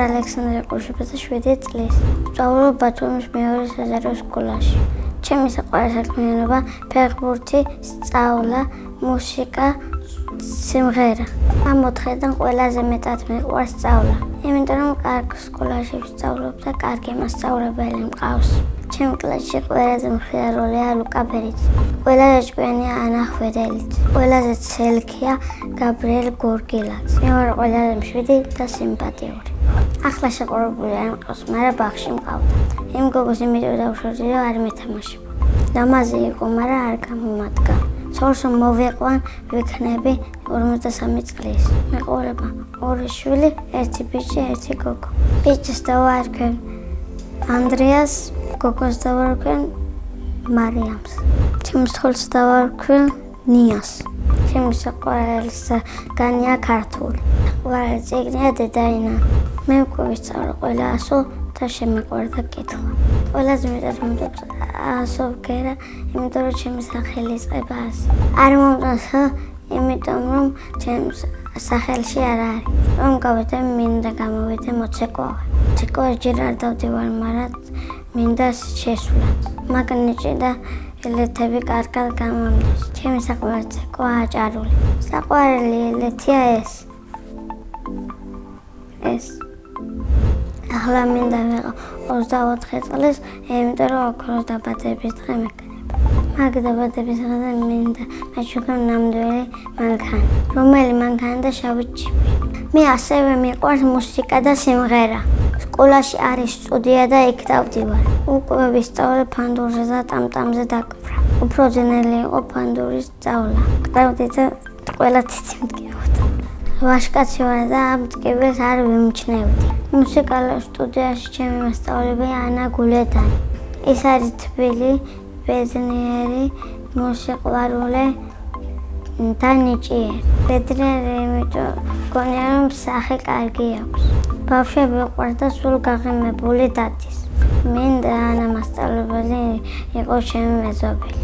ალექსანდრე კუშუბაძე 7 წლის. სწავლობ ბათუმის მეორე საჯარო სკოლაში. ჩემი საყვარელი საქმიანობა ფეხბურთი, სწავლა, მუსიკა, სიმღერა. ამ 4-დან ყველაზე მეტად მიყვარს სწავლა. იმიტომ რომ კარგ სკოლაში ვსწავლობ და კარგი მასწავლებელი მყავს. ჩემ კლასში ყველაზე მხიარულია ლუკა ბერიძე. ყველაზე ჭკვიანია ანა ხვედელიც. ყველაზე ცელქია გაბრიელ გორგილაც. მე ვარ ყველაზე მშვიდი და სიმპათიური. ახლა შეყურებული არ მყავს, მაგრამ ბაღში მყავდა. იმ გოგოს იმიტომ დავშორდი, რომ არ მეთამაშება. ლამაზი იყო, მაგრამ არ გამომადგა. სურს მოვიყვან ვიქნები 53 წლის. მეყოლება 2 შვილი, 1 ბიჭი, 1 გოგო. ბიჭს დავარქვენ ანდრეას, გოგოს დავარქვენ მარიამს. ჩემს თვალს დავარქვენ ნიას. ჩემი საყვარელი საგანია ქართული. საყვარელი წიგნია დედაენა. მე უკვე ვისწავლე ყველა ასო და შემეყვარდა კითხვა. ყველაზე მეტად მომწონს ასო ვგერა, იმიტომ რომ ჩემი სახელი იწყება ასე. არ მომწონს იმიტომ რომ ჩემს სახელში არ არის. რომ გავიდე მინდა გამოვიდე მოცეკვავე. მოცეკვავე ჯერ არ დავდივარ, მაგრამ მინდა შესვლად. მაგნიჭი და ელეთები კარგად გამომდის. ჩემი საყვარელი ცეკვაა ჭარული. საყვარელი ელეთია ეს. ახლა მინდა ვიყო 24 წლის, იმიტომ რომ ოქროს დაბადების დღე მეკრება. მაგ დაბადების დღეზე მინდა მეჩუქნო ნამდვილი მანქანა, რომელი მანქანა და შავი ჯიპი. მე ასევე მიყვარს მუსიკა და სიმღერა. სკოლაში არის სტუდია და იქ დავდივარ. უკვე ვისწავლე ფანდურზე და ტამტამზე დაკვრა. უფრო ძნელი იყო ფანდურის სწავლა. კრავდით და ყველა თითი მტკივნოდა. ვაჟკაცი ვარ და ამ მტკივრებს არ ვიმჩნევდი. მუსიკალურ სტუდიაში ჩემი მასწავლებელი ანა გულედანი. ის არის თბილი, ბედნიერი, მუსიყვარული და ნიჭიერი. ბედნიერი იმიტომ მგონია რომ სახე კარგი აქვს. ბავშვები უყვარს და სულ გაღიმებული დადის. მინდა ანა მასწავლებელი იყო ჩემი მეზობელი.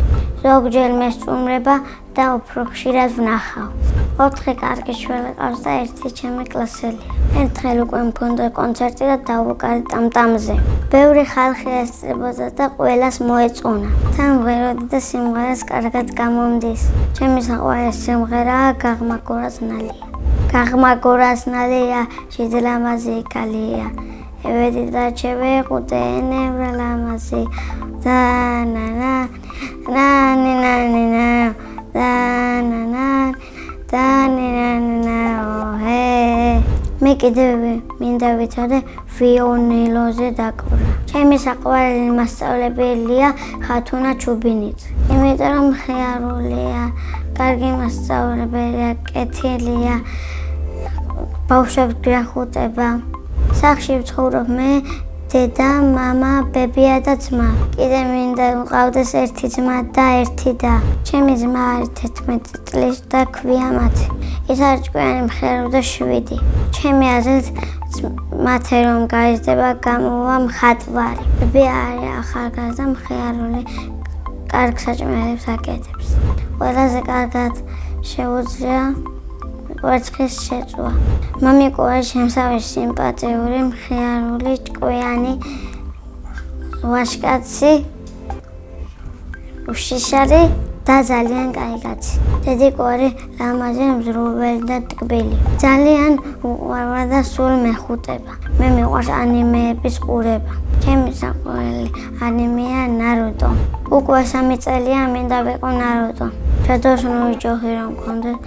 ზოგჯერ მესტუმრება და უფრო ხშირად ვნახავ. 4 კარგი შვილი ყავს და 1 ჩემი კლასელია. ერთხელ უკვე მქონდა კონცერტი და დავუკარეთ ტამტამზე. ბევრი ხალხი ესწრებოდა და ყველას მოეწონა. თან ვღეროდი და სიმღერას კარგად გამომდის. ჩემი საყვარელი სიმღერაა გაღმა გორაზნალია. გაღმა გორაზნალია, შიდლამაზი კალია. ევედი და ჩევეყუტე ნევრა ლამაზი. და ნანა ნანინანინა და ნანა დანინანინა ოჰე. მე კიდევ მინდა ვიცოდე ვიოლინოზე დაკვრა. ჩემი საყვარელი მასწავლებელია ხათუნა ჩუბინიძე. იმიტომ რომ ხიარულია, კარგი მასწავლებელია, კეთილია, ბავშვებს გვეხუტება. სახლში ვცხოვრობ მე, დედა, მამა, ბებია და ძმა. კიდე მინდა მყავდეს 1 ძმა და 1 და. ჩემი ძმა არის 11 წლის და ქვია მათე. ის არის ჭკვიანი, მღერო და 7. ჩემი აზრით მათე რომ გაიზრდება გამოვა მხატვარი. ბებია არის ახალგაზრდა, მხიარული, კარგ საჭმელებს აკეთებს. ყველაზე კარგად შეუძლია ვერცხლის შეწვა. მამიკო არის შემსავე სიმპათიური, მხიარული, ჭკვიანი, ვაჟკაცი, უშიშარი და ძალიან კაი კაცი. დედიკო არის ლამაზი, მზრუნველი და ტკბილი. ძალიან უყვარვა და სულ მეხუტება. მე მიყვარს ანიმეების ყურება. ჩემი საყვარელი ანიმეა ნარუტო. უკვე 3 წელია მინდა ვიყო ნარუტო. ჩადოსნური ჯოხი რომ მქონდეს,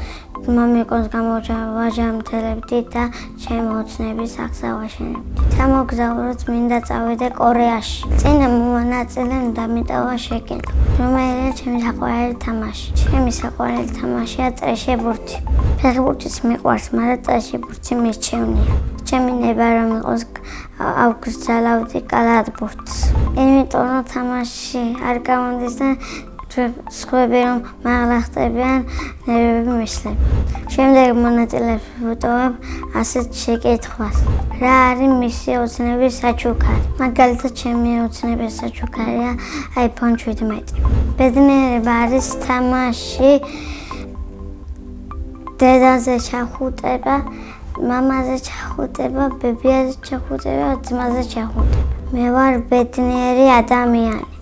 მამიკოს გამოვაჟამთელებდი და ჩემი ოცნების აღსავაშენებდი. სამოგზაუროდ მინდა წავიდე კორეაში. წინა მონაწილე დამიტოვა შეკითხვა, რომელია ჩემი საყვარელი თამაში. ჩემი საყვარელი თამაშია ტრეშებურთი. ფეხბურთიც მიყვარს, მაგრამ ტრეშებურთი მირჩევნია. ჩემი ნება რომ იყოს ავგზალავდი კალათბურთს. იმიტომ რომ თამაში არ გამომდის და სხვები რომ მაღლა ხდებიან, ნერვები მისლება. შემდეგ მონაწილეებს ვუტოვებ ასეთ შეკითხვას. რა არის მისი ოცნების საჩუქარი? მაგალითად, ჩემი ოცნების საჩუქარია iPhone 17. ბედნიერება არის თამაში, დედაზე ჩახუტება მამაზე ჩახუტება, ბებიაზე ჩახუტება, ძმაზე ჩახუტება. მე ვარ ბედნიერი ადამიანი.